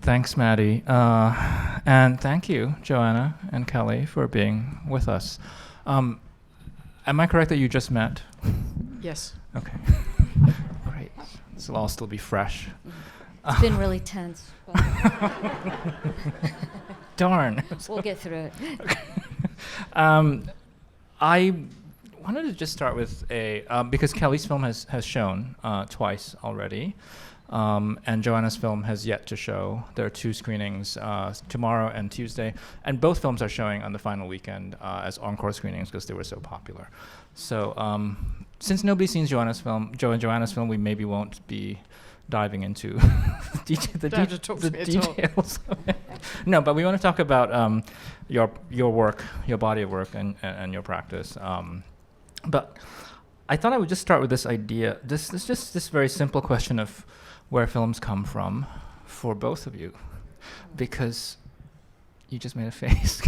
Thanks, Maddie. And thank you, Joanna and Kelly, for being with us. Am I correct that you just met? Yes. Okay. Great. This will all still be fresh. It's been really tense. Darn. We'll get through it. I wanted to just start with because Kelly's film has shown twice already, and Joanna's film has yet to show. There are 2 screenings, tomorrow and Tuesday, and both films are showing on the final weekend as encore screenings because they were so popular. So since nobody's seen Joanna's film, Joanna's film, we maybe won't be diving into the details. No, but we want to talk about your work, your body of work, and your practice. But I thought I would just start with this idea, this very simple question of where films come from for both of you, because you just made a face.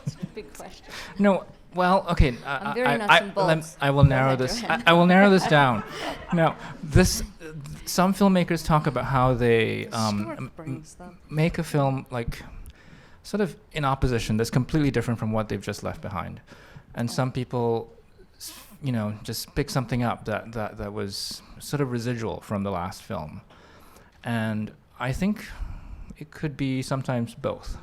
It's a big question. No. Well, okay. I'm very nuts and bolts. I will narrow this. I will narrow this down. Now, some filmmakers talk about how they make a film like sort of in opposition that's completely different from what they've just left behind, and some people, just pick something up that was sort of residual from the last film, and I think it could be sometimes both.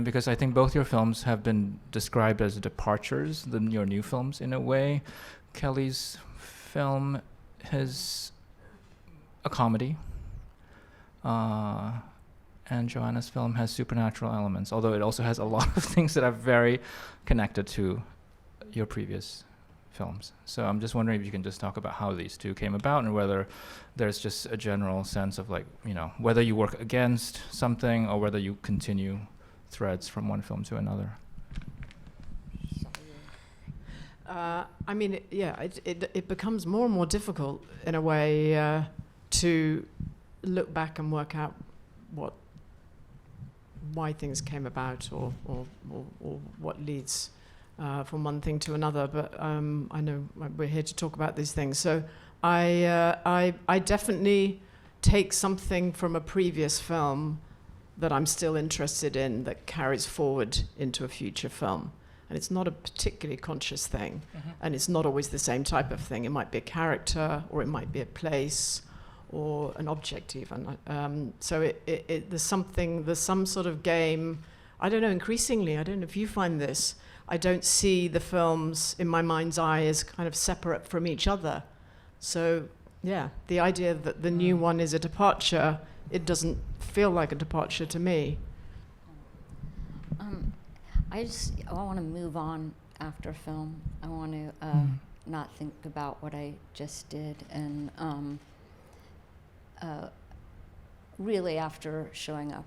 Because I think both your films have been described as departures, your new films, in a way. Kelly's film is a comedy, and Joanna's film has supernatural elements, although it also has a lot of things that are very connected to your previous films. So I'm just wondering if you can just talk about how these 2 came about and whether there's just a general sense of whether you work against something or whether you continue threads from one film to another. It becomes more and more difficult in a way to look back and work out why things came about or what leads from one thing to another. But I know we're here to talk about these things. So I definitely take something from a previous film that I'm still interested in that carries forward into a future film. And it's not a particularly conscious thing. Mm-hmm. And it's not always the same type of thing. It might be a character, or it might be a place, or an object even. So there's some sort of game. I don't know, increasingly, I don't know if you find this, I don't see the films in my mind's eye as kind of separate from each other. So yeah, the idea that the new one is a departure, it doesn't feel like a departure to me. I want to move on after film. I want to not think about what I just did. And really, after showing up,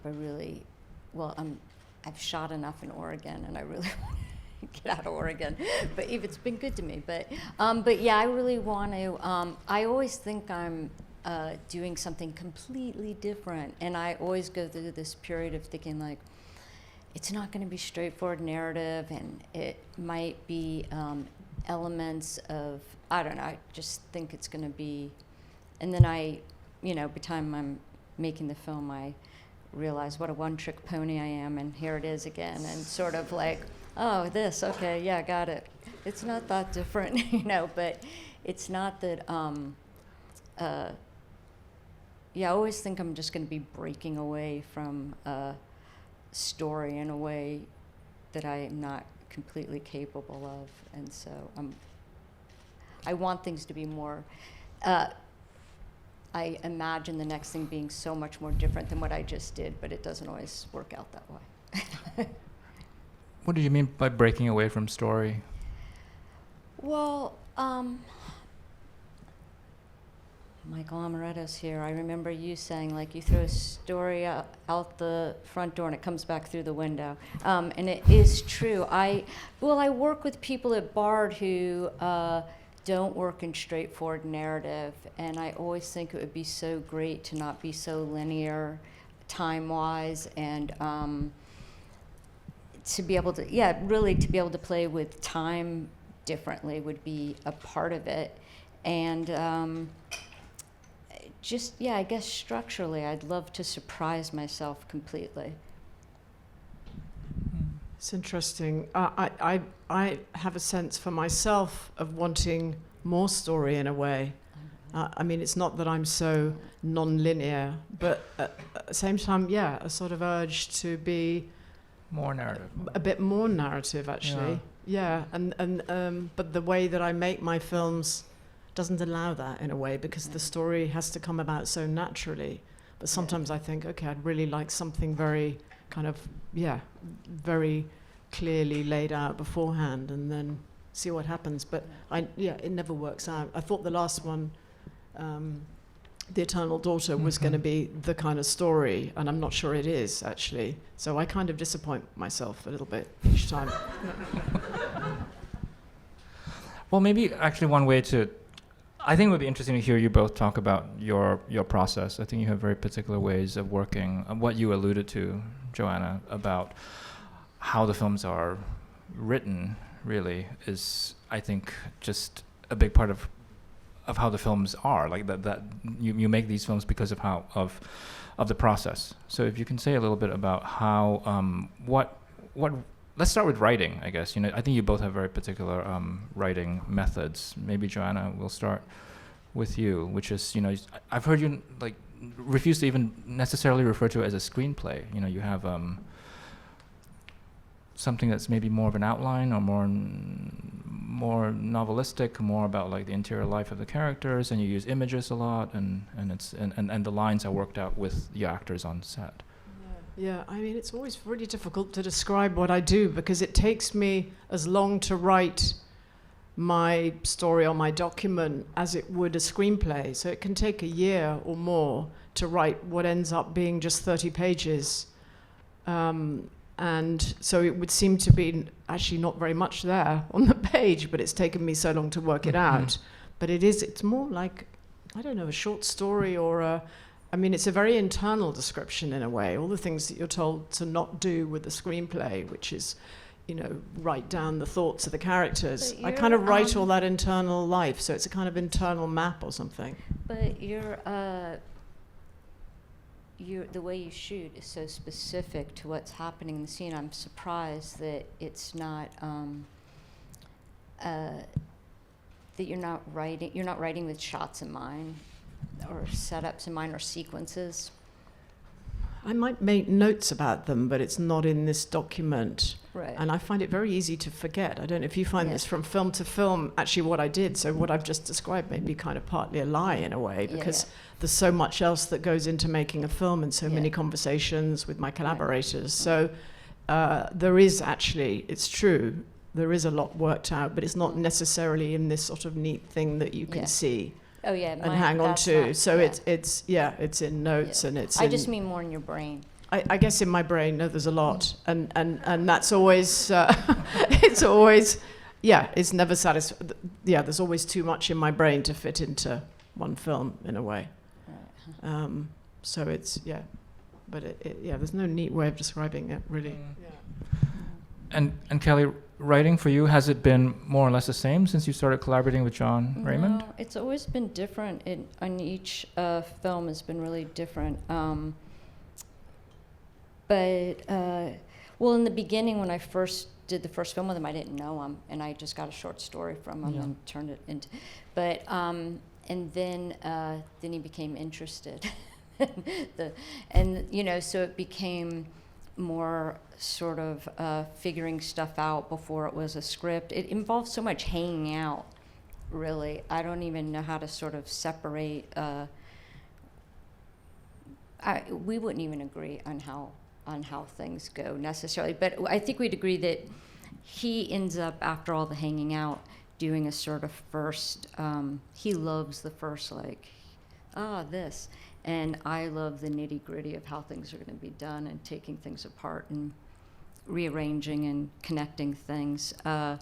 I've shot enough in Oregon, and I really want to get out of Oregon. But it's been good to me. But yeah, I really want to. I always think I'm doing something completely different, and I always go through this period of thinking like, it's not going to be straightforward narrative, and it might be elements of, I don't know, I just think it's going to be, and then by the time I'm making the film, I realize what a one-trick pony I am, and here it is again, and sort of like, oh, this, okay, yeah, got it. It's not that different, but it's not that, I always think I'm just going to be breaking away from story in a way that I am not completely capable of, and so I want things to be more. I imagine the next thing being so much more different than what I just did, but it doesn't always work out that way. What do you mean by breaking away from story? Well, Michael Amaretto's here. I remember you saying, like, you throw a story out the front door and it comes back through the window. And it is true. I work with people at Bard who don't work in straightforward narrative, and I always think it would be so great to not be so linear time-wise, and to be able to, really to be able to play with time differently would be a part of it. And just, yeah, I guess structurally, I'd love to surprise myself completely. It's interesting. I have a sense for myself of wanting more story in a way. I mean, it's not that I'm so non-linear, but at the same time, yeah, a sort of urge to be More narrative. a bit more narrative, actually. Yeah, but the way that I make my films doesn't allow that in a way, because the story has to come about so naturally. But sometimes I think, okay, I'd really like something very kind of, very clearly laid out beforehand, and then see what happens. But it never works out. I thought the last one, The Eternal Daughter, was going to be the kind of story, and I'm not sure it is, actually. So I kind of disappoint myself a little bit each time. Well, maybe actually one way to, I think it would be interesting to hear you both talk about your process. I think you have very particular ways of working. What you alluded to, Joanna, about how the films are written, really, is, I think, just a big part of how the films are. Like that you make these films because of how of the process. So if you can say a little bit about how what let's start with writing, I guess. I think you both have very particular writing methods. Maybe Joanna, we'll start with you, which is, I've heard you refuse to even necessarily refer to it as a screenplay. You have something that's maybe more of an outline, or more novelistic, more about the interior life of the characters, and you use images a lot, and the lines are worked out with the actors on set. Yeah, I mean, it's always really difficult to describe what I do, because it takes me as long to write my story or my document as it would a screenplay. So it can take a year or more to write what ends up being just 30 pages. And so it would seem to be actually not very much there on the page, but it's taken me so long to work it out. But it's more like, I don't know, a short story, or it's a very internal description in a way. All the things that you're told to not do with the screenplay, which is, write down the thoughts of the characters. I kind of write all that internal life, so it's a kind of internal map or something. But the way you shoot is so specific to what's happening in the scene. I'm surprised that it's not that you're not writing with shots in mind, or setups in mind, or sequences. I might make notes about them, but it's not in this document. Right. And I find it very easy to forget. I don't know if you find this from film to film, actually what I did. So what I've just described may be kind of partly a lie in a way, because there's so much else that goes into making a film, and so many conversations with my collaborators. So there is actually, it's true, there is a lot worked out, but it's not necessarily in this sort of neat thing that you can see. Oh yeah, and hang on to. So it's in notes, and it's. I just mean more in your brain. I guess in my brain, there's a lot, and that's always it's always it's never satisfied. Yeah, there's always too much in my brain to fit into one film in a way. Right. So it's but there's no neat way of describing it really. And Kelly, writing for you, has it been more or less the same since you started collaborating with John Raymond? No, it's always been different. On each film has been really different. Well, in the beginning, when I first did the first film with him, I didn't know him, and I just got a short story from him and turned it into. But and then he became interested, so it became more sort of figuring stuff out before it was a script. It involves so much hanging out, really. I don't even know how to sort of separate. We wouldn't even agree on how things go necessarily, but I think we'd agree that he ends up, after all the hanging out, doing a sort of first. He loves the first, this. And I love the nitty-gritty of how things are going to be done, and taking things apart and rearranging and connecting things. But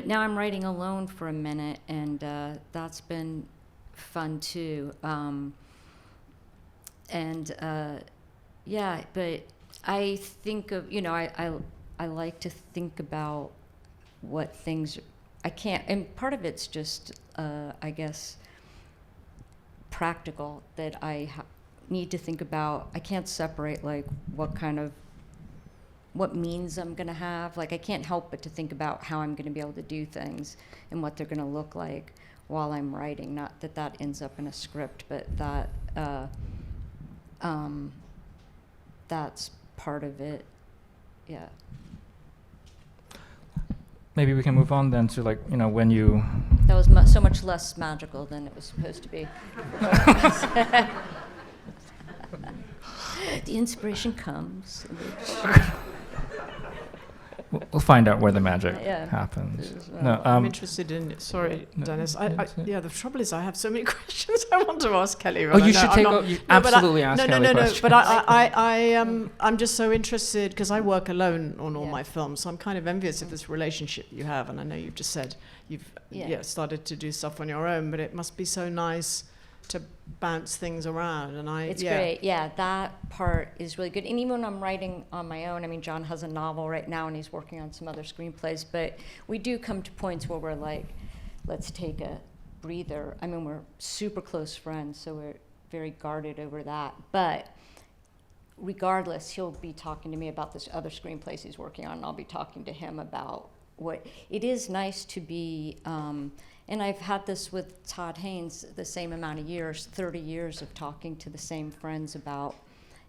now I'm writing alone for a minute, and that's been fun too. But I think of, I like to think about what things I can't, and part of it's just, I guess, practical, that I need to think about. I can't separate like what means I'm going to have. Like, I can't help but to think about how I'm going to be able to do things and what they're going to look like while I'm writing. Not that that ends up in a script, but that that's part of it. Yeah. Maybe we can move on then to, like, you know, when you... That was so much less magical than it was supposed to be. The inspiration comes. We'll find out where the magic happens. No, I'm interested in. Sorry, Dennis. Yeah, the trouble is I have so many questions I want to ask Kelly. Oh, you should absolutely ask Kelly questions. But I'm just so interested because I work alone on all my films, so I'm kind of envious of this relationship you have. And I know you've just said you've started to do stuff on your own, but it must be so nice to bounce things around. And it's great. Yeah, that part is really good. And even when I'm writing on my own, I mean, John has a novel right now and he's working on some other screenplays, but we do come to points where we're like, let's take a breather. I mean, we're super close friends, so we're very guarded over that. But regardless, he'll be talking to me about this other screenplays he's working on, and I'll be talking to him about what it is nice to be. And I've had this with Todd Haynes, the same amount of years, 30 years of talking to the same friends about,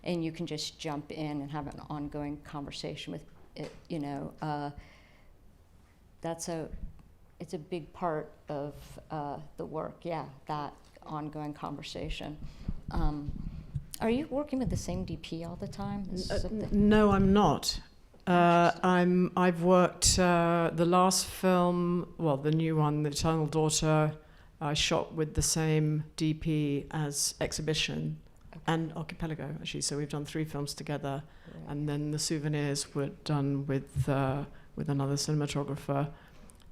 and you can just jump in and have an ongoing conversation with it, you know. It's a big part of the work, that ongoing conversation. Are you working with the same DP all the time? No, I'm not. I've worked the last film, well, the new one, The Eternal Daughter, I shot with the same DP as Exhibition and Archipelago, actually. So we've done 3 films together, and then The Souvenirs were done with another cinematographer,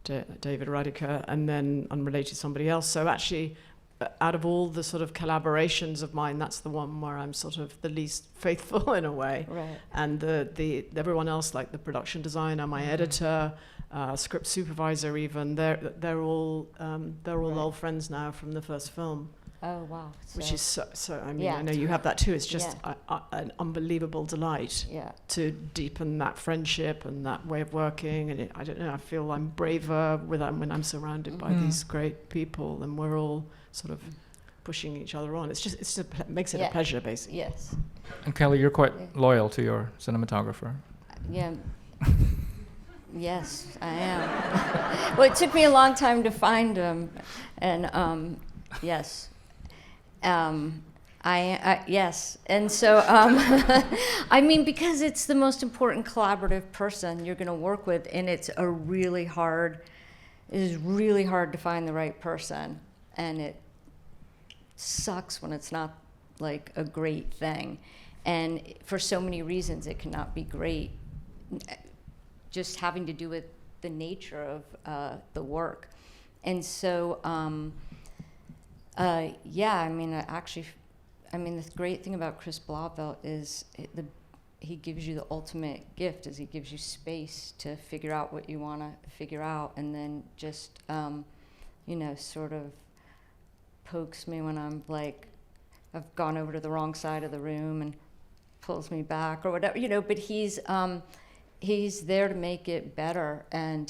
David Radica, and then unrelated somebody else. So actually, out of all the sort of collaborations of mine, that's the one where I'm sort of the least faithful in a way. Right. And the everyone else, like the production designer, my editor, script supervisor, even they're all old friends now from the first film. Oh wow! Which is so. I mean, I know you have that too. It's just an unbelievable delight to deepen that friendship and that way of working. And I don't know. I feel I'm braver when I'm surrounded by these great people, and we're all sort of pushing each other on. It makes it a pleasure, basically. Yes. And Kelly, you're quite loyal to your cinematographer. Yeah. Yes, I am. Well, it took me a long time to find him, and yes. Yes, and so I mean, because it's the most important collaborative person you're going to work with, and it is really hard to find the right person, and it sucks when it's not like a great thing, and for so many reasons it cannot be great, just having to do with the nature of the work, and so. I mean, the great thing about Chris Blauvelt is he gives you the ultimate gift, is he gives you space to figure out what you want to figure out, and then just, sort of pokes me when I'm like, I've gone over to the wrong side of the room and pulls me back or whatever, but he's there to make it better, and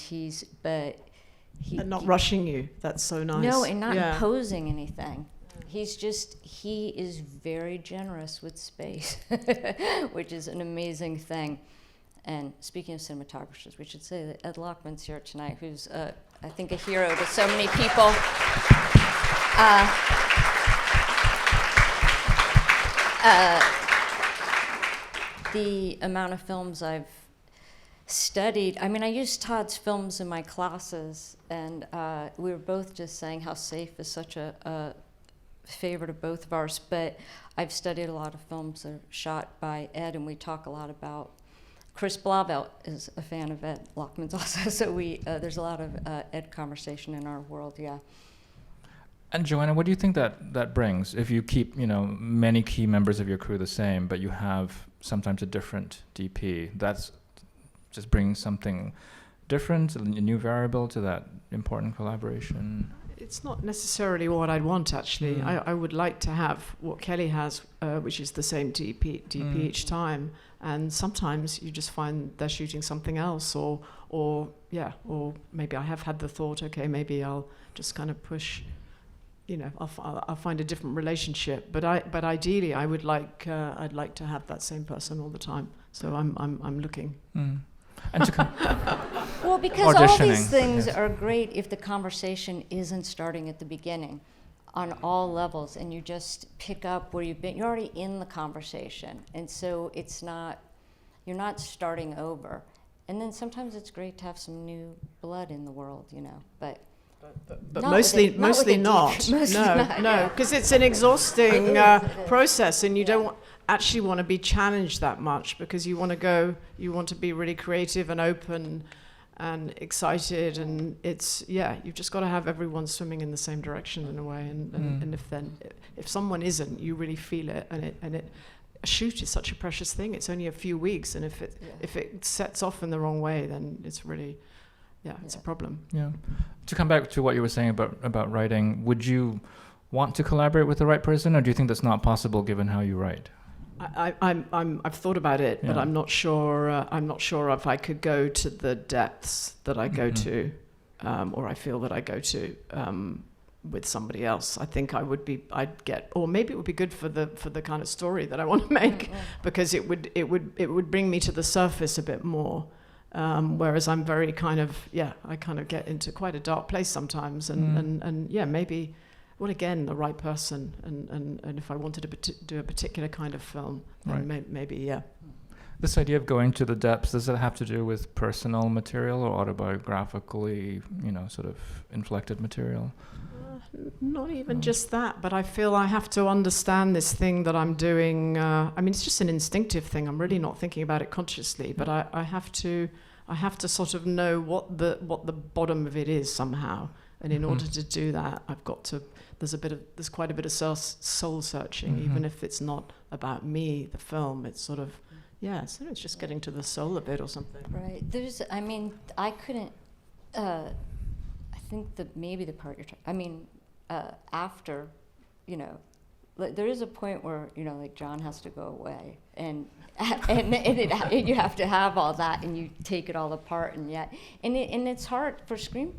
and not rushing you. That's so nice. No, and not imposing anything. He is very generous with space, which is an amazing thing. And speaking of cinematographers, we should say that Ed Lockman's here tonight, who's, I think, a hero to so many people. The amount of films I've studied, I mean, I used Todd's films in my classes, and we were both just saying how Safe is such a favorite of both of ours, but I've studied a lot of films that are shot by Ed, and we talk a lot about, Chris Blauvelt is a fan of Ed Lockman's also, so there's a lot of Ed conversation in our world, And Joanna, what do you think that brings if you keep, many key members of your crew the same, but you have sometimes a different DP? That's just brings something different, a new variable to that important collaboration. It's not necessarily what I'd want, actually. I would like to have what Kelly has, which is the same DP each time. And sometimes you just find they're shooting something else, or maybe I have had the thought, okay, maybe I'll just kind of push, I'll find a different relationship. But ideally, I'd like to have that same person all the time. So I'm looking. And to well, because all these auditioning, things yes. are great if the conversation isn't starting at the beginning on all levels, and you just pick up where you've been. You're already in the conversation, and so you're not starting over. And then sometimes it's great to have some new blood in the world, but mostly not. No, because it's an exhausting process, and you don't actually want to be challenged that much, because you want to be really creative and open and excited, and you've just got to have everyone swimming in the same direction in a way, and if someone isn't, you really feel it, and a shoot is such a precious thing. It's only a few weeks, and if it sets off in the wrong way, then it's really it's a problem. Yeah. To come back to what you were saying about writing, would you want to collaborate with the right person, or do you think that's not possible given how you write? I've thought about it, but I'm not sure. I'm not sure if I could go to the depths that I go to, or I feel that I go to with somebody else. I think I'd get, or maybe it would be good for the kind of story that I want to make, because it would bring me to the surface a bit more. Whereas I'm very I kind of get into quite a dark place sometimes, and maybe. Well, again, the right person, and if I wanted to do a particular kind of film, then maybe. This idea of going to the depths, does it have to do with personal material or autobiographically, sort of inflected material? Not even just that, but I feel I have to understand this thing that I'm doing. It's just an instinctive thing. I'm really not thinking about it consciously, but I have to sort of know what the bottom of it is somehow. And in order to do that, I've got to. There's quite a bit of soul searching, even if it's not about me, the film. It's sort of, it's just getting to the soul a bit or something. Right. I couldn't. I think that maybe the part you're talking. After, there is a point where like John has to go away, and you have to have all that, and you take it all apart, and it's hard for screen.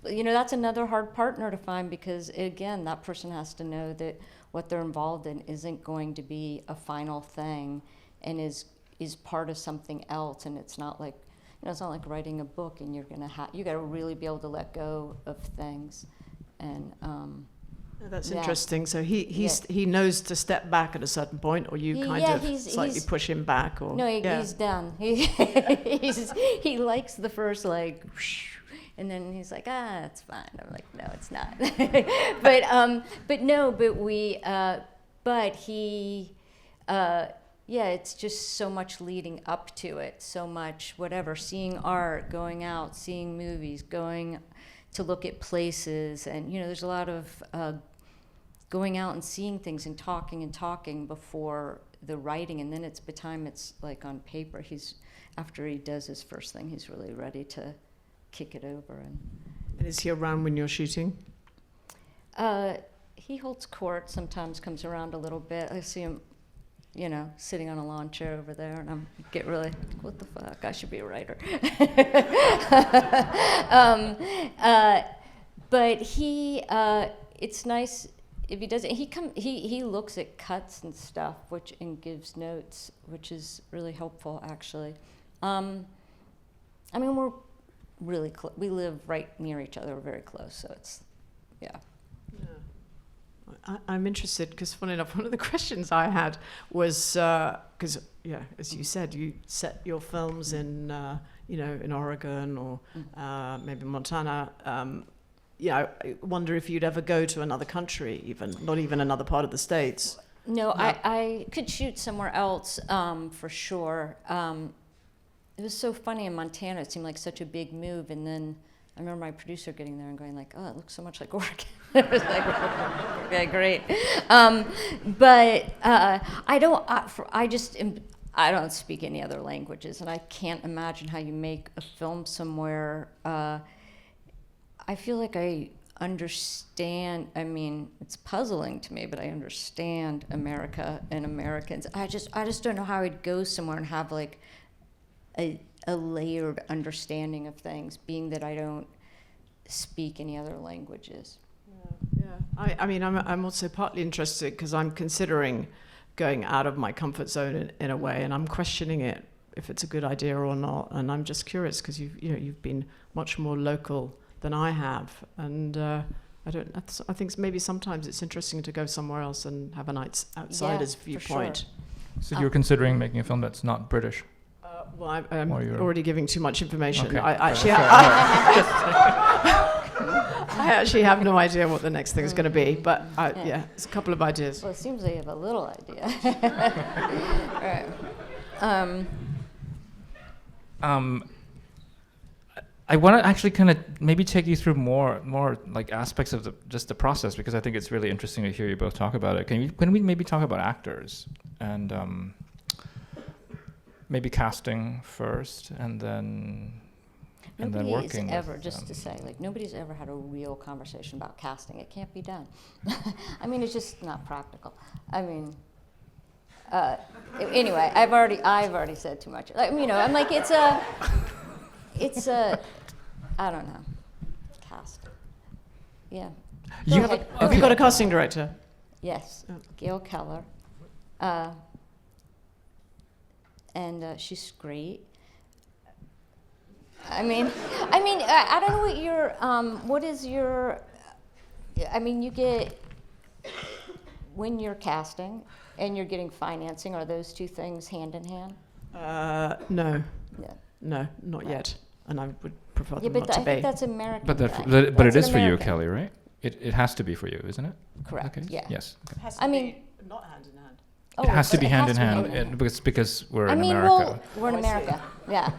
That's another hard partner to find, because again, that person has to know that what they're involved in isn't going to be a final thing, and is part of something else. And it's not like it's not like writing a book, and you got to really be able to let go of things. And that's interesting. So he knows to step back at a certain point, or you slightly push him back, or he's done. He likes the first whoosh, and then he's like, it's fine. I'm like, no, it's not. It's just so much leading up to it, so much whatever, seeing art, going out, seeing movies, going to look at places, and there's a lot of going out and seeing things and talking before the writing, and then it's by the time it's like on paper, after he does his first thing, he's really ready to kick it over. And is he around when you're shooting? He holds court, sometimes comes around a little bit. I see him, sitting on a lawn chair over there, and I'm get really, what the fuck, I should be a writer. But he, it's nice if he does it. He looks at cuts and stuff, and gives notes, which is really helpful, actually. We're really close. We live right near each other. We're very close, so it's, I'm interested, because funny enough, one of the questions I had was, because as you said, you set your films in in Oregon or maybe Montana. I wonder if you'd ever go to another country, even not even another part of the States. No, I could shoot somewhere else for sure. It was so funny in Montana. It seemed like such a big move, and then I remember my producer getting there and going like, "Oh, it looks so much like Oregon." I was like, "Okay, great." But I don't speak any other languages, and I can't imagine how you make a film somewhere. I feel like understand. I mean, it's puzzling to me, but I understand America and Americans. I just don't know how I'd go somewhere and have like a layered understanding of things, being that I don't speak any other languages. Yeah. I mean, I'm also partly interested because I'm considering going out of my comfort zone in a way, and I'm questioning it if it's a good idea or not. And I'm just curious because you've been much more local than I have, and I think maybe sometimes it's interesting to go somewhere else and have an outsider's viewpoint. Sure. So you're considering making a film that's not British? Well, I'm already giving too much information. Okay. I actually have no idea what the next thing is going to be, but it's a couple of ideas. Well, it seems like you have a little idea. Right. I want to actually kind of maybe take you through more like aspects of just the process, because I think it's really interesting to hear you both talk about it. Can we maybe talk about actors and maybe casting first, and then working. Nobody's ever had a real conversation about casting. It can't be done. I mean, it's just not practical. I mean, anyway, I've already said too much. Like, I'm like, it's a, I don't know, cast. Yeah. Have you got a casting director? Yes, Gail Keller. And she's great. I mean, I don't know what is your, you get, when you're casting and you're getting financing, are those two things hand in hand? No. Yeah. No, not yet. And I would prefer them but not to I be. think that's American. But That's it is for you, American. Kelly, right? It has to be for you, isn't it? Correct. Okay. Yeah. Yes. Okay. Has to be not hand in hand. Oh, It has to be hand in has hand, to be hand in hand. because we're in we're America. in America. Yeah.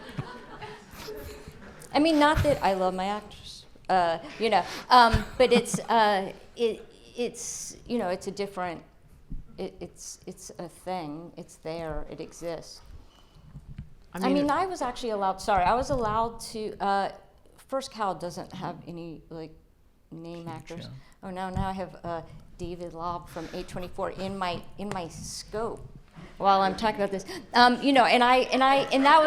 Not that I love my actors, but it's it's a different. It's a thing. It's there. It exists. I was actually allowed. Sorry, I was allowed to. First, Cal doesn't have any name actors. Yeah. Oh no! Now I have David Lobb from 824 in my scope while I'm talking about this. And that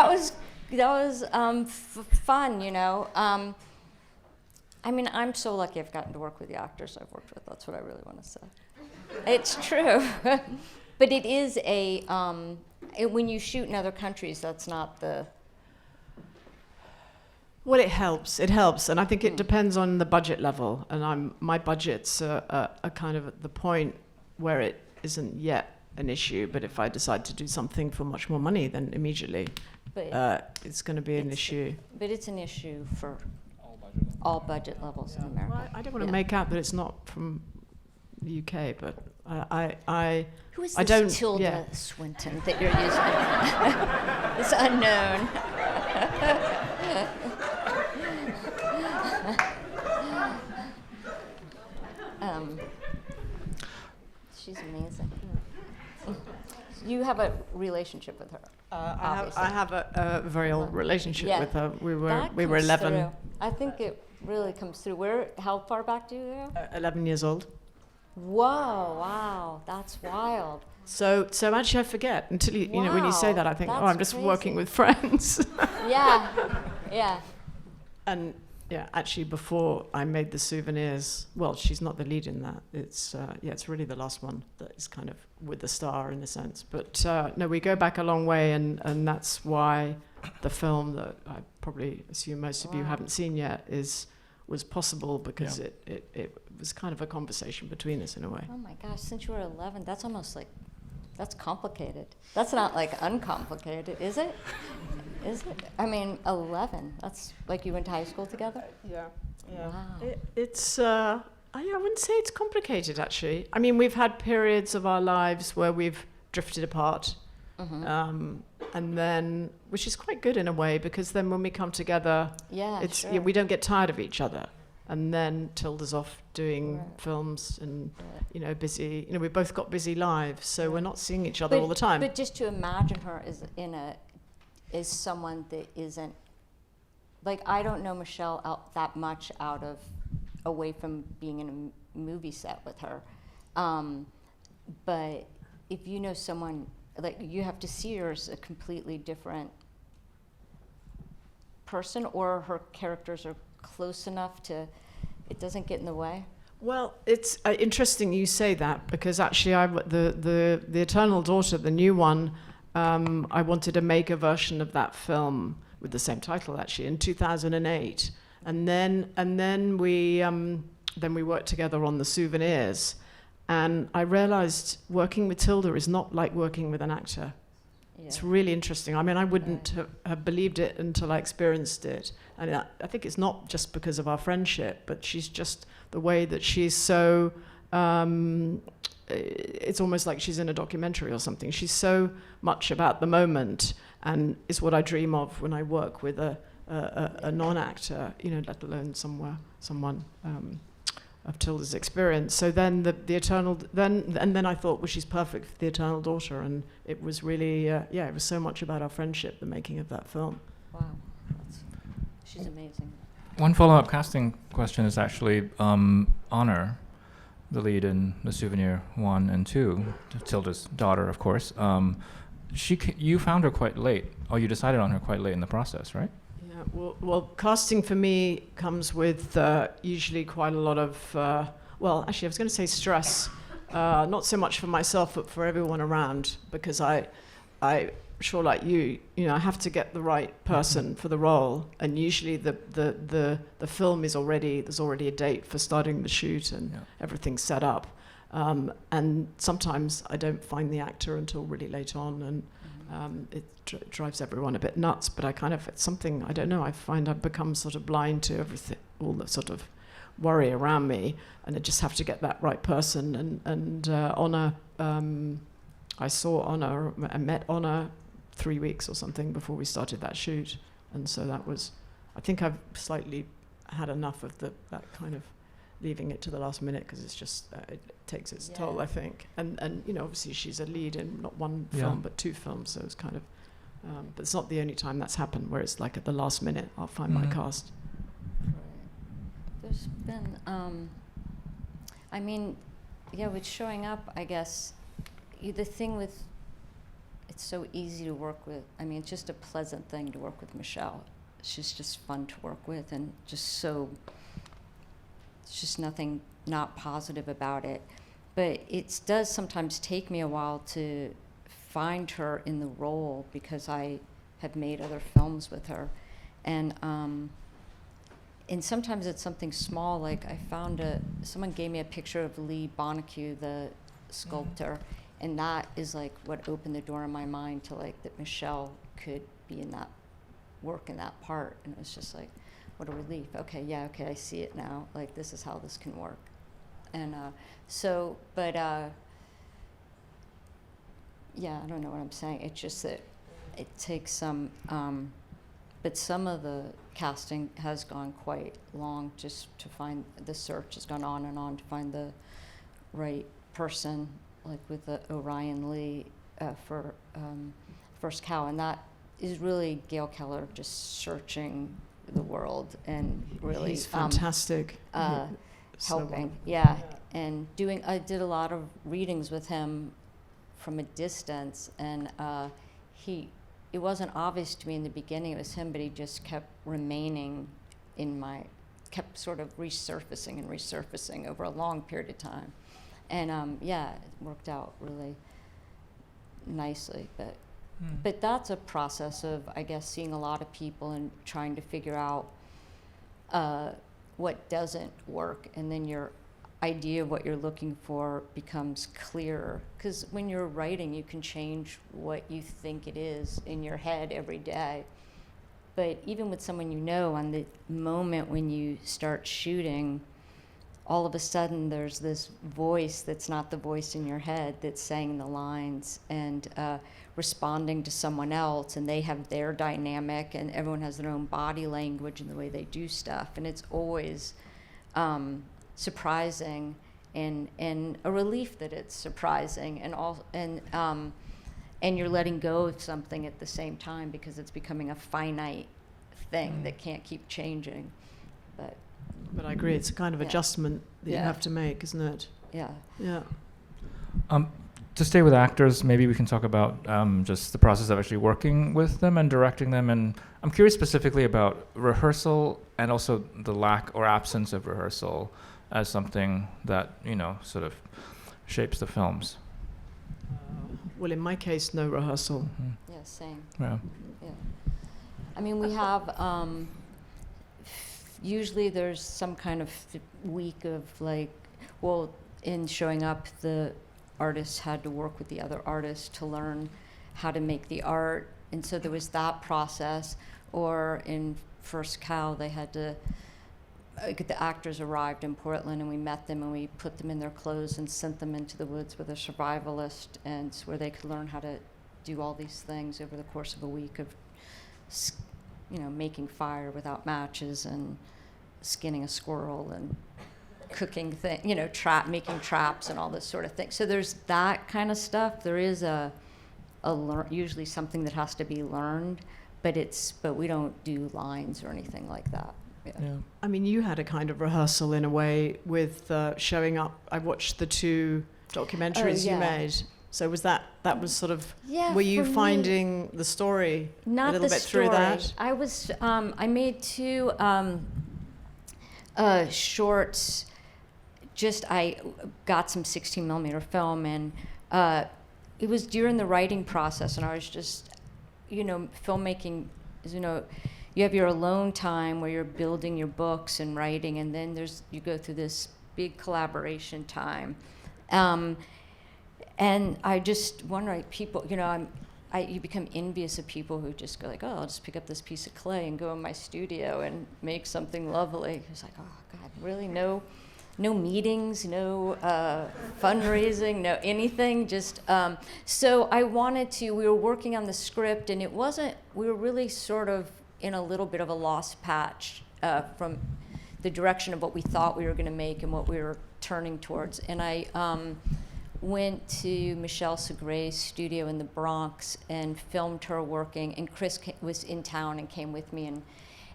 was fun. I'm so lucky I've gotten to work with the actors I've worked with. That's what I really want to say. It's true. But it is when you shoot in other countries, that's not the... Well, it helps, and I think it depends on the budget level. And my budgets are kind of at the point where it isn't yet an issue. But if I decide to do something for much more money, then immediately it's going to be an issue. But it's an issue for all budget levels in America. Well, I don't want to make out that it's not from the UK, but Who is I this don't, Tilda Swinton that you're using? It's unknown. She's amazing. You have a relationship with her. I have a very old relationship with her. We were 11. Through. I think it really comes through. How far back do you go? 11 years old. Whoa! Wow, that's wild. So actually I forget until when you say that, I think, I'm just crazy. working with friends. Yeah. And actually before I made the souvenirs, well, she's not the lead in that. It's really the last one that is kind of with the star in a sense. But no, we go back a long way, and that's why the film that I probably assume most of you haven't seen yet was possible, because it was kind of a conversation between us in a way. Oh my gosh, since you were 11, that's almost like, that's complicated. That's not like uncomplicated, is it? Is it? 11, that's like you went to high school together? Yeah. Wow. It's, I wouldn't say it's complicated, actually. We've had periods of our lives where we've drifted apart. Mm-hmm. And then, which is quite good in a way, because then when we come together, we don't get tired of each other. And then Tilda's off doing films and, busy. We both got busy lives, so we're not seeing each other all the time. But just to imagine her as someone that isn't like, I don't know Michelle out that much away from being in a movie set with her. But if you know someone, like, you have to see her as a completely different person, or her characters are close enough to, it doesn't get in the way. Well, it's interesting you say that, because actually the Eternal Daughter, the new one, I wanted to make a version of that film with the same title actually in 2008, and then we worked together on the souvenirs, and I realized working with Tilda is not like working with an actor. Yeah. It's really interesting. I mean, I wouldn't have believed it until I experienced it. And I think it's not just because of our friendship, but she's just the way that she's so, it's almost like she's in a documentary or something. She's so much about the moment, and it's what I dream of when I work with a non-actor, you know, let alone someone of Tilda's experience. So then the Eternal, then I thought, well, she's perfect for the Eternal Daughter, and it was really, it was so much about our friendship, the making of that film. Wow, she's amazing. One follow-up casting question is actually Honor, the lead in The Souvenir 1 and 2, Tilda's daughter, of course. You found her quite late, or you decided on her quite late in the process, right? Well, casting for me comes with usually quite a lot of, actually I was going to say stress, not so much for myself, but for everyone around, because I sure like you know, I have to get the right person for the role, and usually the film is there's already a date for starting the shoot, and everything's set up, and sometimes I don't find the actor until really late on, and it drives everyone a bit nuts, but it's something, I don't know, I find I've become sort of blind to everything, all the sort of worry around me, and I just have to get that right person. And Honor, I saw Honor, I met Honor 3 weeks or something before we started that shoot, and so that was, I think I've slightly had enough of that kind of leaving it to the last minute, because it's just it takes its toll, I think. And you know, obviously she's a lead in not one film but 2 films, so it's kind of but it's not the only time that's happened where it's like at the last minute I'll find my cast. There's been I mean, with showing up, I guess the thing with, it's so easy to work with. I mean, it's just a pleasant thing to work with Michelle. She's just fun to work with, and just so, it's just nothing not positive about it. But it does sometimes take me a while to find her in the role, because I have made other films with her. And sometimes it's something small, like I found someone gave me a picture of Lee Bonnecue, the sculptor, and that is like what opened the door in my mind to like that Michelle could be in that work in that part. And it was just like, what a relief. Okay, I see it now. Like, this is how this can work. And I don't know what I'm saying. It's just that it takes some, but some of the casting has gone quite long, just to find, the search has gone on and on to find the right person, like with the Orion Lee for First Cow. And that is really Gail Keller just searching the world and really he's fantastic. Helping, and I did a lot of readings with him from a distance, and it wasn't obvious to me in the beginning it was him, but he just kept remaining kept sort of resurfacing over a long period of time, and it worked out really nicely, but that's a process of, I guess, seeing a lot of people and trying to figure out what doesn't work, and then your idea of what you're looking for becomes clearer. Because when you're writing, you can change what you think it is in your head every day. But even with someone you know, on the moment when you start shooting, all of a sudden there's this voice that's not the voice in your head that's saying the lines and responding to someone else, and they have their dynamic, and everyone has their own body language and the way they do stuff, and it's always surprising and a relief that it's surprising, and you're letting go of something at the same time, because it's becoming a finite thing that can't keep changing. But I agree, it's a kind of Yeah. adjustment that you Yeah. have to make, isn't it? Yeah. Yeah. To stay with actors, maybe we can talk about just the process of actually working with them and directing them. And I'm curious specifically about rehearsal and also the lack or absence of rehearsal as something that, sort of shapes the films. Well, in my case, no rehearsal. Mm-hmm. Yeah, same. Yeah. Yeah. I mean, we have, usually there's some kind of week of in showing up, the artists had to work with the other artists to learn how to make the art. And so there was that process. Or in First Cow, they had to, the actors arrived in Portland and we met them and we put them in their clothes and sent them into the woods with a survivalist, and where they could learn how to do all these things over the course of a week of, making fire without matches and skinning a squirrel and cooking making traps and all this sort of thing. So there's that kind of stuff. There is usually something that has to be learned, but we don't do lines or anything like that. Yeah. I mean, you had a kind of rehearsal in a way with showing up. I watched the 2 documentaries you made. So was that was sort of, were you finding the story a little bit through that? I was, I made 2 shorts. I got some 16mm film, and it was during the writing process, and I was just, filmmaking is, you have your alone time where you're building your books and writing, and then you go through this big collaboration time. And I just wonder, people, you become envious of people who just go oh, I'll just pick up this piece of clay and go in my studio and make something lovely. It's like, oh God, really? No meetings, no fundraising, no anything. Just so I wanted to. We were working on the script, and we were really sort of in a little bit of a lost patch from the direction of what we thought we were going to make and what we were turning towards. And I went to Michelle Segre's studio in the Bronx and filmed her working, and Chris was in town and came with me,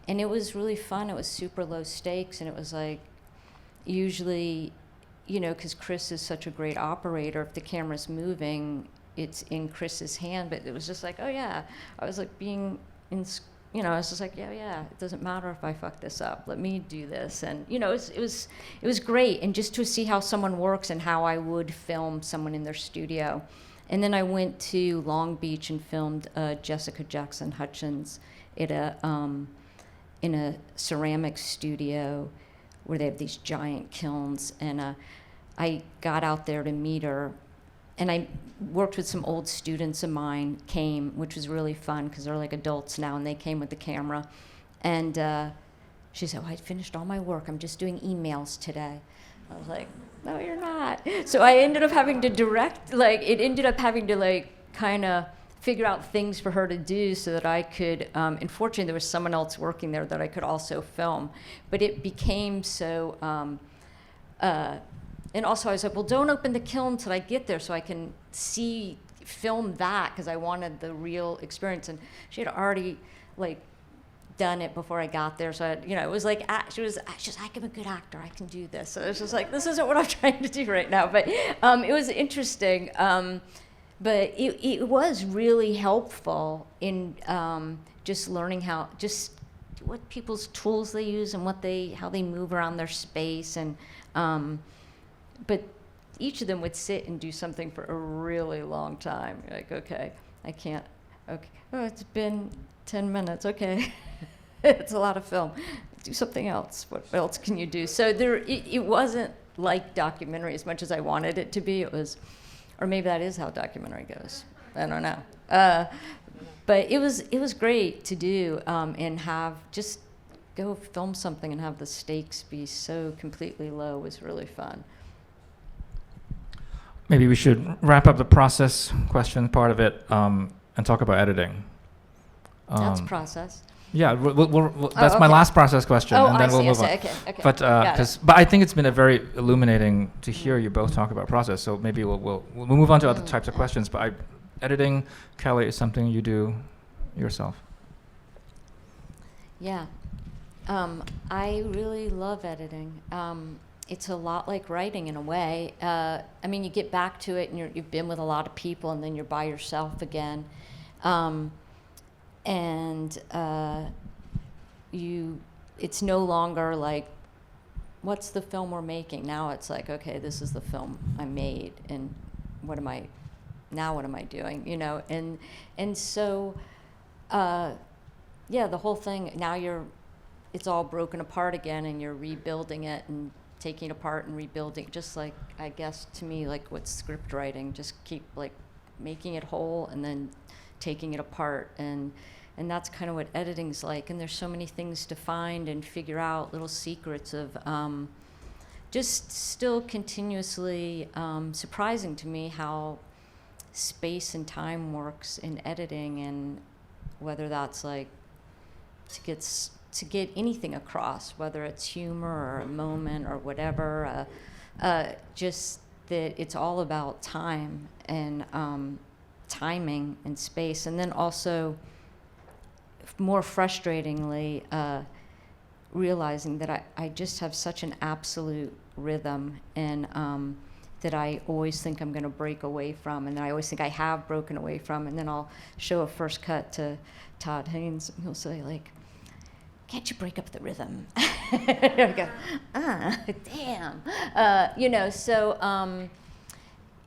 and it was really fun. It was super low stakes, and it was like, usually, because Chris is such a great operator, if the camera's moving, it's in Chris's hand, but it was just like, oh yeah, I was like being in, I was just like, yeah, it doesn't matter if I fuck this up, let me do this. And it was great, and just to see how someone works and how I would film someone in their studio. And then I went to Long Beach and filmed Jessica Jackson Hutchins in a ceramic studio where they have these giant kilns, and I got out there to meet her, and I worked with some old students of mine, which was really fun because they're like adults now, and they came with the camera, and she said, I finished all my work, I'm just doing emails today. I was like, no, you're not. So I ended up having to direct, kind of figure out things for her to do so that I could, unfortunately there was someone else working there that I could also film, but it became so, and also I was like, well, don't open the kiln till I get there so I can film that, because I wanted the real experience. And she had already done it before I got there, so it was like, she was like, I'm a good actor, I can do this. So it was just like, this isn't what I'm trying to do right now, but it was interesting. But it was really helpful in just learning what people's tools they use and how they move around their space, and but each of them would sit and do something for a really long time. You're like, okay, I can't. Okay, oh, it's been 10 minutes. Okay, it's a lot of film. Do something else. What else can you do? So it wasn't like documentary as much as I wanted it to be. It was. Or maybe that is how documentary goes. I don't know. But it was great to do, and just go film something and have the stakes be so completely low was really fun. Maybe we should wrap up the process question part of it and talk about editing. That's process. Yeah, that's my last process question, and then we'll move on. Okay. But I think it's been a very illuminating to hear you both talk about process. So maybe we'll move on to other types of questions. But editing, Kelly, is something you do yourself. Yeah. I really love editing. It's a lot like writing in a way. I mean, you get back to it and you've been with a lot of people and then you're by yourself again. It's no longer like, what's the film we're making? Now it's like, okay, this is the film I made, and what am I doing? You know, and so, yeah, the whole thing, now it's all broken apart again, and you're rebuilding it and taking it apart and rebuilding, just like, I guess, to me, like what script writing, just keep like making it whole and then taking it apart, and that's kind of what editing's like. And there's so many things to find and figure out, little secrets of just still continuously surprising to me how space and time works in editing, and whether that's like to get anything across, whether it's humor or a moment or whatever, just that it's all about time and timing and space. And then also, more frustratingly, realizing that I just have such an absolute rhythm, and that I always think I'm going to break away from, and that I always think I have broken away from. And then I'll show a first cut to Todd Haynes, and he'll say, like, can't you break up the rhythm? I go, damn. You know, so,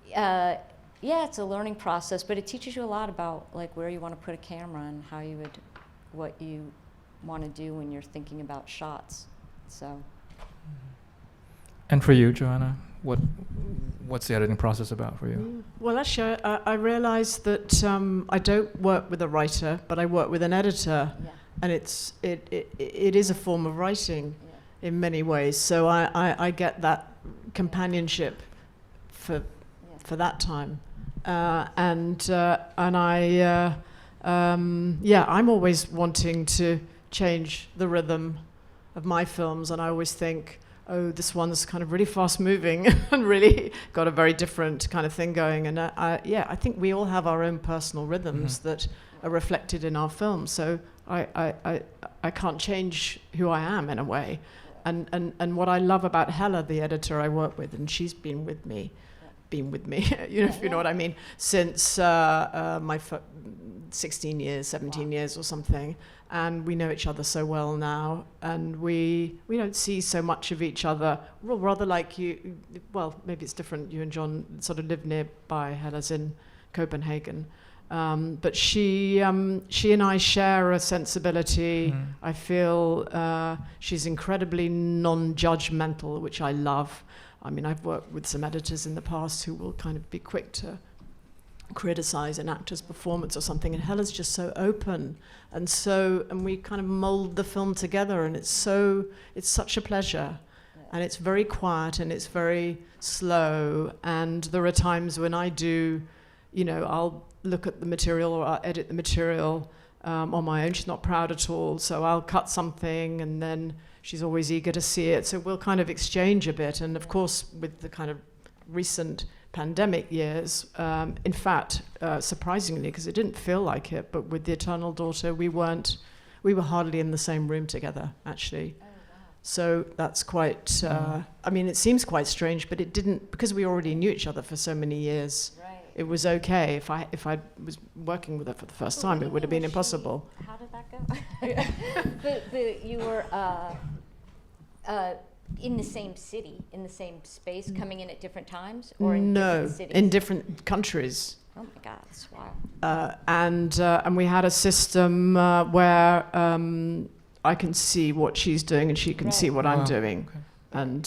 yeah, it's a learning process, but it teaches you a lot about like where you want to put a camera and what you want to do when you're thinking about shots. So. And for you, Joanna, what's the editing process about for you? Well, actually, I realized that I don't work with a writer, but I work with an editor. Yeah. And it is a form of writing in many ways. So I get that companionship for that time, and I'm always wanting to change the rhythm of my films, and I always think, oh, this one's kind of really fast moving and really got a very different kind of thing going. And I think we all have our own personal rhythms that are reflected in our films. So I can't change who I am in a way. And what I love about Hella, the editor I work with, and she's been with me, you know, if you know what I mean, since my 16 years, 17 years or something. And we know each other so well now, and we don't see so much of each other. Well, rather like you, well, maybe it's different. You and John sort of live nearby. Hella's in Copenhagen. But she and I share a sensibility. I feel she's incredibly non-judgmental, which I love. I mean, I've worked with some editors in the past who will kind of be quick to criticize an actor's performance or something, and Hella's just so open, and we kind of mold the film together, and it's such a pleasure. And it's very quiet, and it's very slow, and there are times when I do, you know, I'll look at the material or I'll edit the material on my own. She's not proud at all, so I'll cut something, and then she's always eager to see it, so we'll kind of exchange a bit. And of course, with the kind of recent pandemic years, in fact, surprisingly, because it didn't feel like it, but with The Eternal Daughter, we were hardly in the same room together, actually. Oh, wow. So that's quite, I mean, it seems quite strange, but it didn't, because we already knew each other for so many years. Right. It was okay. If I was working with her for the first time, it would have been impossible. How did that go? but you were in the same city, in the same space, coming in at different times, or in different cities? In different countries. Oh my God, that's wild. And we had a system where I can see what she's doing and she can see what I'm doing. Okay. And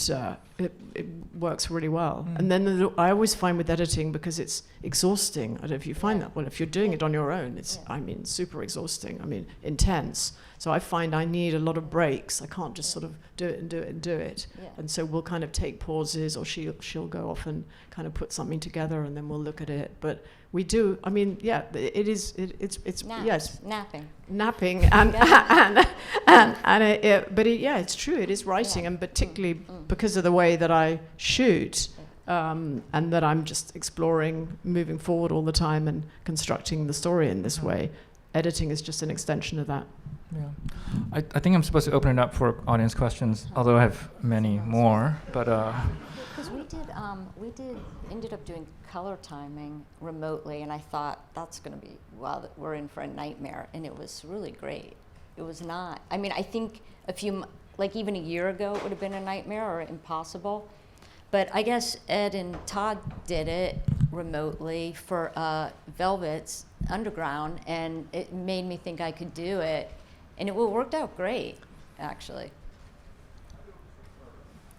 it works really well. And then I always find with editing, because it's exhausting. I don't know if you find that. Well, if you're doing it on your own, it's, I mean, super exhausting. I mean, intense. So I find I need a lot of breaks. I can't just sort of do it and do it and do it. Yeah. And so we'll kind of take pauses, or she'll go off and kind of put something together, and then we'll look at it. But we do. I mean, yeah, it's yes, napping, and it's true. It is writing, and particularly because of the way that I shoot, and that I'm just exploring, moving forward all the time, and constructing the story in this way. editing is just an extension of that. Yeah. I think I'm supposed to open it up for audience questions, although I have many more. But Because ended up doing color timing remotely, and I thought that's going to be, wow, we're in for a nightmare, and it was really great. It was not. I mean, I think even a year ago, it would have been a nightmare or impossible. But I guess Ed and Todd did it remotely for Velvet's Underground, and it made me think I could do it. And it worked out great, actually.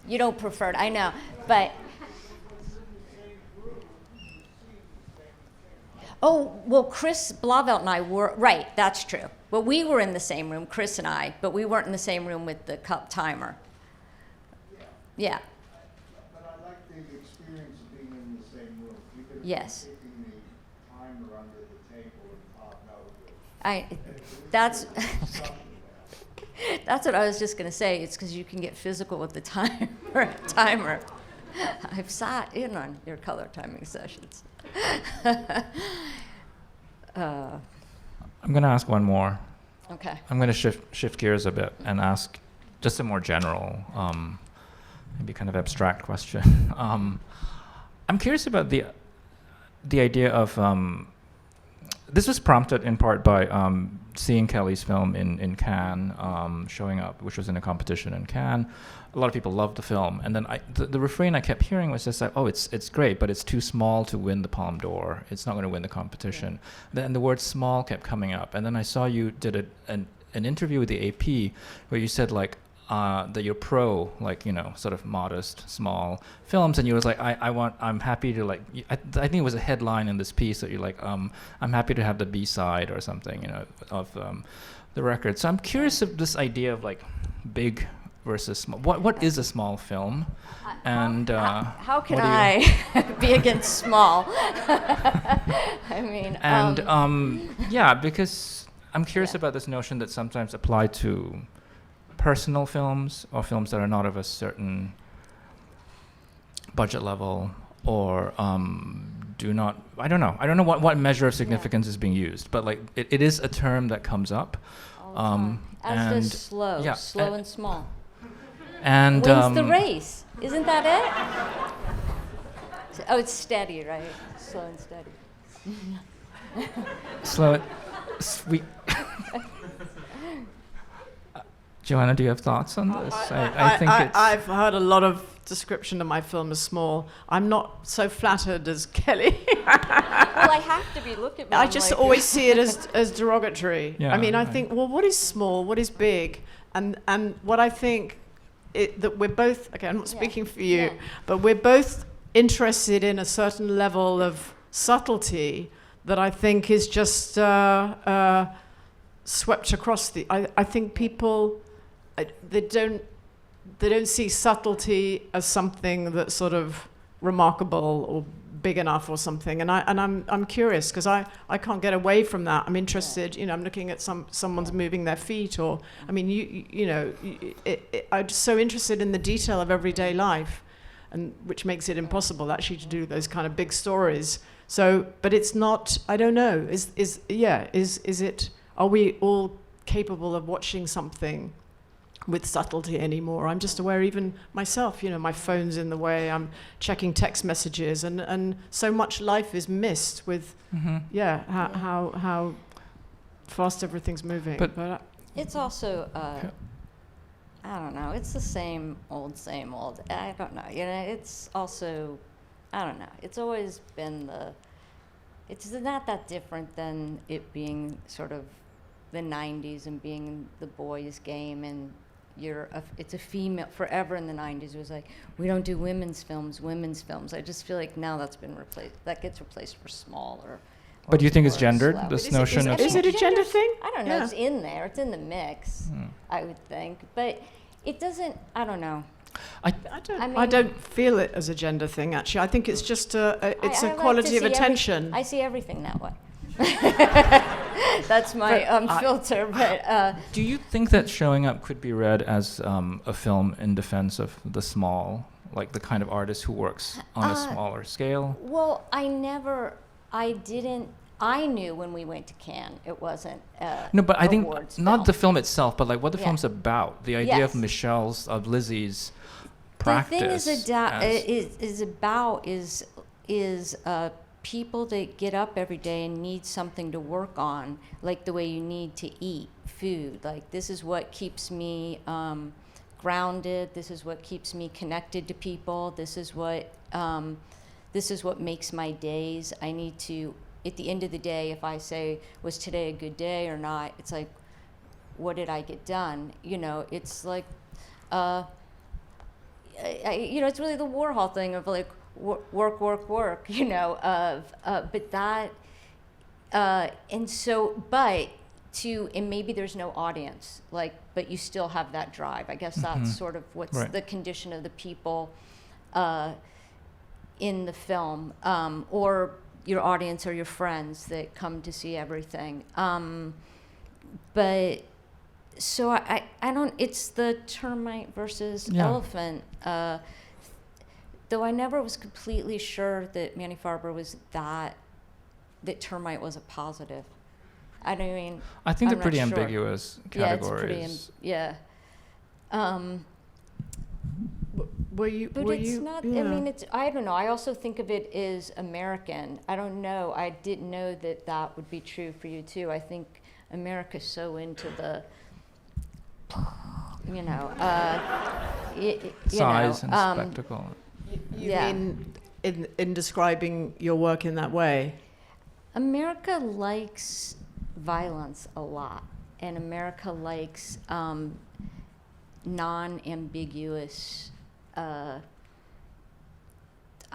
You don't prefer it, I know, but. Oh, well, Chris Blauvelt and I were, right, that's true. But we were in the same room, Chris and I, but we weren't in the same room with the cup timer. Yeah. But I like the experience of being in the same room. You could Yes. be picking the timer under the table and Todd knows it. That's that's what I was just going to say. It's because you can get physical with the timer. I've sat in on your color timing sessions. I'm going to ask one more. Okay. I'm going to shift gears a bit and ask just a more general, maybe kind of abstract question. I'm curious about the idea of this was prompted in part by seeing Kelly's film in Cannes, showing up, which was in a competition in Cannes. A lot of people loved the film, and then the refrain I kept hearing was just like, "Oh, it's great, but it's too small to win the Palme d'Or. It's not going to win the competition." Yeah. Then the word "small" kept coming up, and then I saw you did an interview with the AP where you said like that you're pro, like, you know, sort of modest, small films, and you was like, I'm happy to like. I think it was a headline in this piece that you're like, I'm happy to have the B-side or something, you know, of the record. So I'm curious of this idea of like big versus small. What is a small film? And how can I be against small? I mean, and yeah, because I'm curious about this notion that sometimes apply to personal films or films that are not of a certain budget level or do not. I don't know what measure of significance is being used, but like it is a term that comes up. All the time. As does slow, yeah, slow and small. And wins the race. Isn't that it? Oh, it's steady, right? Slow and steady. Slow it, sweet. Joanna, do you have thoughts on this? I think I've heard a lot of description of my film as small. I'm not so flattered as Kelly. Well, I have to be. Look at me. I just like always see it as derogatory. Yeah, I mean, I right. think, well, what is small? What is big? And what I think that we're both, okay, I'm not speaking for you, Yeah. but we're both interested in a certain level of subtlety that I think is just swept across I think people, they don't see subtlety as something that's sort of remarkable or big enough or something, and I'm curious because I can't get away from that. I'm interested, you know, I'm looking at someone's moving their feet, or I mean, you know, I'm just so interested in the detail of everyday life, and which makes it impossible actually to do those kind of big stories. So, but it's not. I don't know. Is it? Are we all capable of watching something with subtlety anymore? I'm just aware, even myself, you know, my phone's in the way, I'm checking text messages, and so much life is missed with, how fast everything's moving. But it's also, I don't know, it's the same old. I don't know, you know, it's also, I don't know, it's always been it's not that different than it being sort of the 90s and being the boys' game, and it's a female. Forever in the 90s it was like, we don't do women's films. I just feel like now that gets replaced for smaller. But do you think it's gendered, slow. this notion of... Is it a gender thing? I don't know, Yeah. it's in there, it's in the mix, I would think, but it doesn't, I don't know. I don't feel it as a gender thing, actually. I think it's just a I like quality to of see attention. I see everything that way. That's my filter, but... Do you think that Showing Up could be read as a film in defense of the small, like the kind of artist who works on a smaller scale? Well, I didn't I knew when we went to Cannes it wasn't No, but I think awards not film. the film itself, but like what the Yeah. film's about. The idea of Yes. Michelle's, of Lizzie's practice. The thing as- is people that get up every day and need something to work on, like the way you need to eat food. Like, this is what keeps me grounded. This is what keeps me connected to people. This is what makes my days. I need to, at the end of the day, if I say, was today a good day or not, it's like, what did I get done? You know, it's like, it's really the Warhol thing of like work, you know, but that, and maybe there's no audience, like, but you still have that drive. I guess that's sort of what's Right. the condition of the people in the film, or your audience or your friends that come to see everything. But so I don't, it's the termite versus elephant, though I never was completely sure that Manny Farber was that termite was a positive. I mean, I think I'm they're pretty not sure. ambiguous Yeah, it's categories. pretty, Were you? but were it's you, not, yeah. I mean, I don't know. I also think of it as American. I don't know. I didn't know that would be true for you too. I think America's so into the, you know, Size and spectacle. You yeah. mean in describing your work in that way? America likes violence a lot, and America likes non-ambiguous. I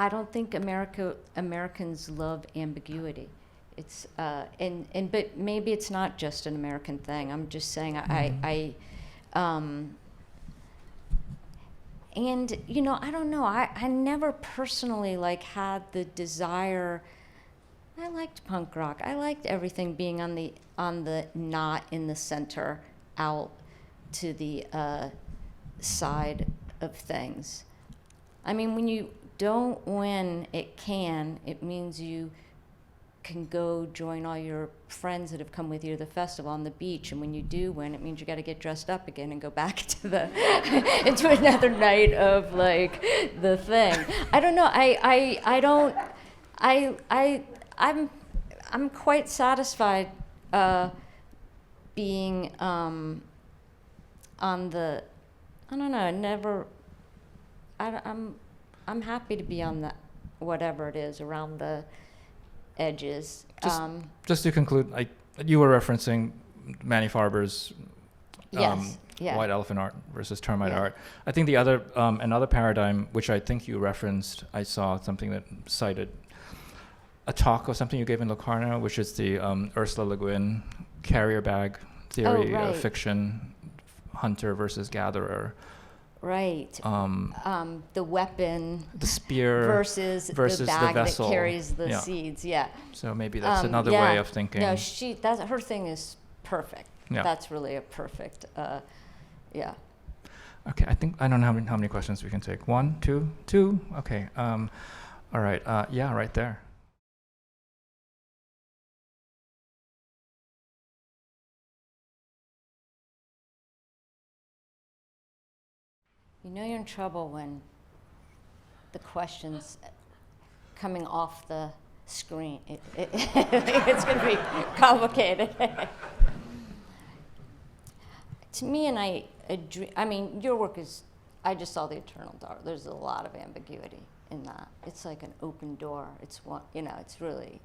don't think Americans love ambiguity. It's but maybe it's not just an American thing. I'm just saying and you know, I don't know. I never personally like had the desire. I liked punk rock. I liked everything being on the not in the center, out to the side of things. I mean, when you don't win at Cannes, it means you can go join all your friends that have come with you to the festival on the beach, and when you do win, it means you got to get dressed up again and go back to the into another night of like the thing. I don't know. I'm quite satisfied being on the, I don't know, I'm happy to be on the, whatever it is, around the edges. Just to conclude, you were referencing Manny Farber's Yes, yeah. white elephant art versus termite Yeah. art. I think the other another paradigm, which I think you referenced, I saw something that cited a talk or something you gave in Locarno, which is the Ursula Le Guin carrier bag theory right. of fiction, hunter versus gatherer. Right. The weapon The spear versus the the bag vessel. that carries the Yeah. seeds. Yeah. So maybe that's another yeah. way of thinking. No, her thing is perfect. Yeah. That's really a perfect, yeah. Okay, I think I don't know how many questions we can take. 1, 2, 2. Okay. All right. Yeah, right there. You know you're in trouble when the question's coming off the screen. It's going to be complicated. To me, and I mean, your work is, I just saw The Eternal Dark. There's a lot of ambiguity in that. It's like an open door. It's one, you know, it's really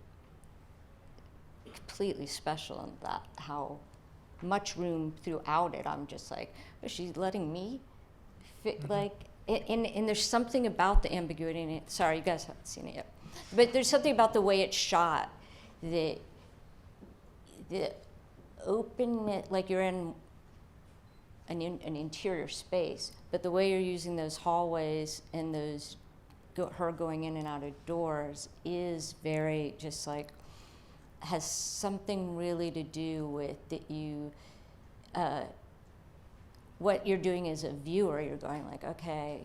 completely special in that, how much room throughout it. I'm just like, is she letting me fit, like, and there's something about the ambiguity in it. Sorry, you guys haven't seen it yet. But there's something about the way it's shot that the openness, like you're in an interior space, but the way you're using those hallways and those her going in and out of doors is very just like, has something really to do with that you, what you're doing as a viewer, you're going like, okay,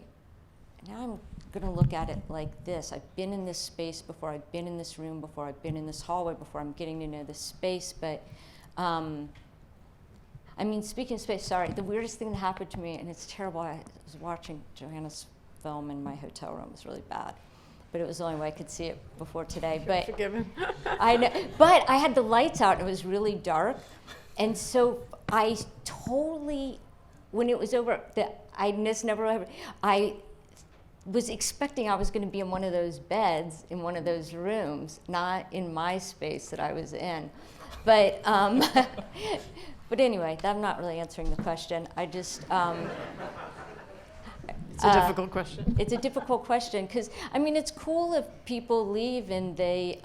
now I'm going to look at it like this. I've been in this space before. I've been in this room before. I've been in this hallway before. I'm getting to know this space. But, I mean, speaking of space, sorry, the weirdest thing that happened to me, and it's terrible, I was watching Joanna's film in my hotel room. It was really bad. But it was the only way I could see it before today. But Forgiven. I know, but I had the lights out. It was really dark. And so I totally, when it was over, I was expecting I was going to be in one of those beds in one of those rooms, not in my space that I was in. But but anyway, I'm not really answering the question. I just It's a difficult question. It's a difficult question because I mean it's cool if people leave and they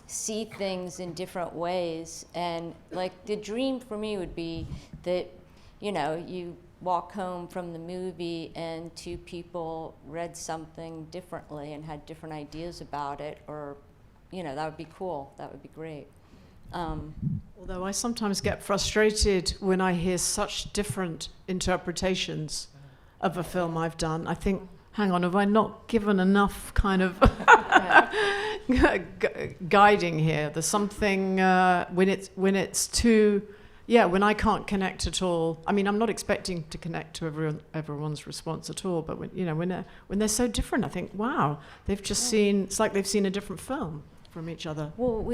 see things in different ways, and like the dream for me would be that you walk home from the movie and two people read something differently and had different ideas about it, or that would be cool. That would be great. Although I sometimes get frustrated when I hear such different interpretations of a film I've done. I think, hang on, have I not given enough kind of guiding here? There's something when it's too, when I can't connect at all. I mean, I'm not expecting to connect to everyone's response at all, but when they're so different, I think, wow, they've just seen. It's like they've seen a different film from each other. Well,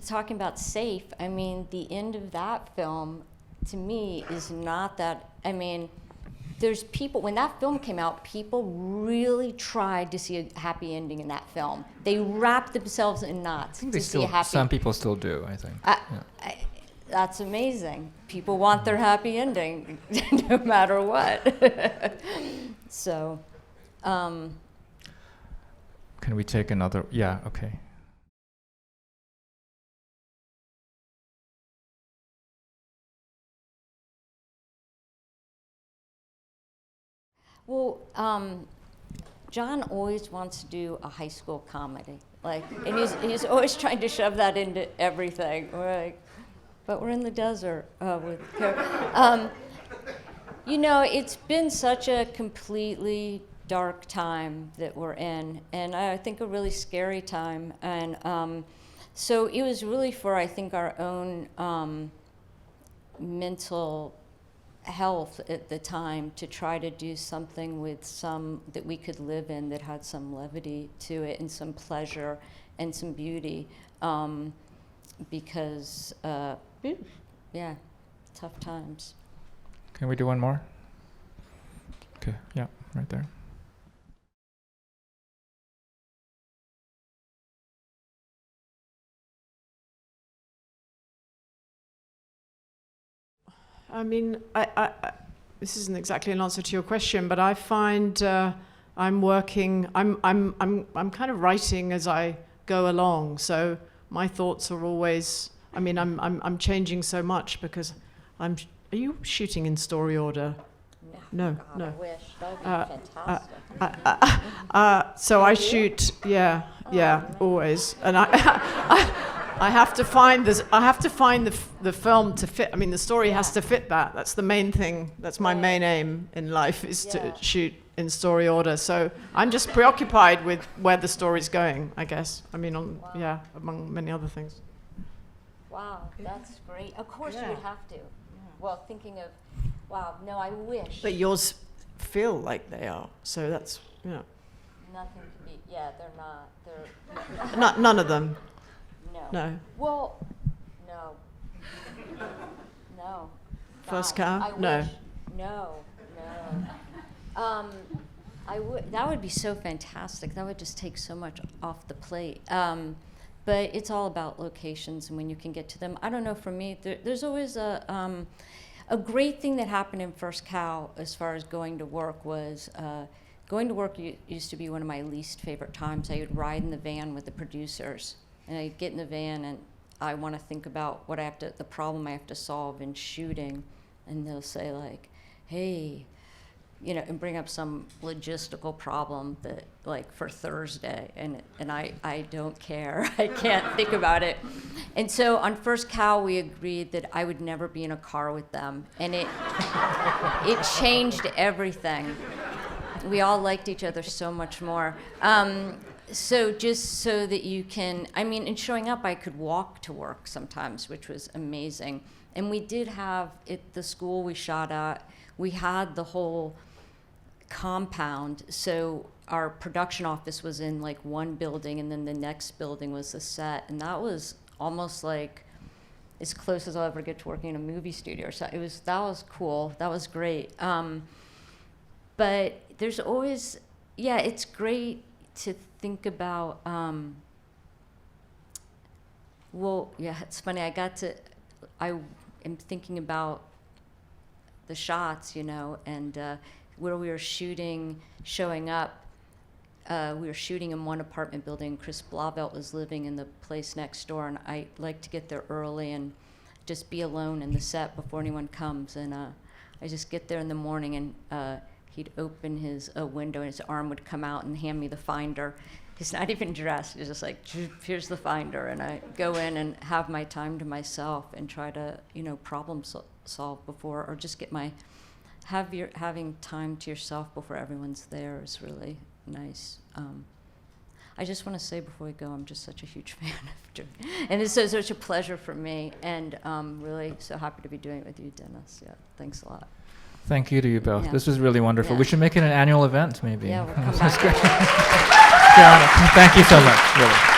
talking about Safe, I mean, the end of that film, to me, is not that, I mean, there's people, when that film came out, people really tried to see a happy ending in that film. They wrapped themselves in knots to see a happy. Some people still do, I think. That's amazing. People want their happy ending, no matter what. So. Can we take another? Yeah, okay. Well, John always wants to do a high school comedy, and he's always trying to shove that into everything. But we're in the desert with. It's been such a completely dark time that we're in, and I think a really scary time, and so it was really for I think our own mental health at the time to try to do something with some that we could live in that had some levity to it and some pleasure and some beauty, because tough times. Can we do one more? Okay, yeah, right there. I mean, this isn't exactly an answer to your question, but I find I'm kind of writing as I go along. So my thoughts are always. I mean, I'm changing so much because Are you shooting in story order? No. God, no. I wish. That would be fantastic. So I shoot. Yeah, always, and I have to find this. I have to find the film to fit. I mean, the story has to fit that. That's the main thing. That's my main aim in life is to shoot in story order. So I'm just preoccupied with where the story's going, I guess. I mean, among many other things. Wow, that's great. Of course you would have to. Well, thinking of, no, I wish. But yours feel like they are. So that's, Nothing can be. Yeah, they're not. They're none of them. No. Well, no. No. First God, cow? No. Wish. No. That would be so fantastic. That would just take so much off the plate. But it's all about locations and when you can get to them. I don't know, for me, there's always a great thing that happened in First Cow as far as going to work was, going to work used to be one of my least favorite times. I would ride in the van with the producers, and I'd get in the van and I want to think about the problem I have to solve in shooting, and they'll say like, hey, and bring up some logistical problem that, like, for Thursday, and I don't care. I can't think about it. And so on First Cow, we agreed that I would never be in a car with them, and it changed everything. We all liked each other so much more. So just so that you can, I mean, in showing up, I could walk to work sometimes, which was amazing. And we did have, at the school we shot at, we had the whole compound. So our production office was in like one building, and then the next building was the set. And that was almost like as close as I'll ever get to working in a movie studio. So that was cool. That was great. But there's always, yeah, it's great to think about, well, yeah, it's funny, I am thinking about the shots, you know, and where we were showing up, we were shooting in one apartment building. Chris Blauvelt was living in the place next door, and I like to get there early and just be alone in the set before anyone comes. And I just get there in the morning, and he'd open his window, and his arm would come out and hand me the finder. He's not even dressed. He's just like, here's the finder. And I go in and have my time to myself and try to, you know, problem solve before, or just get having time to yourself before everyone's there is really nice. I just want to say before we go, I'm just such a huge fan of doing it. And it's such a pleasure for me, and really so happy to be doing it with you, Dennis. Yeah, thanks a lot. Thank you to you both. Yeah. This was really wonderful. Yeah. We should make it an annual event, maybe. Yeah, we'll come That's back. great. Joanna, thank you so much, really.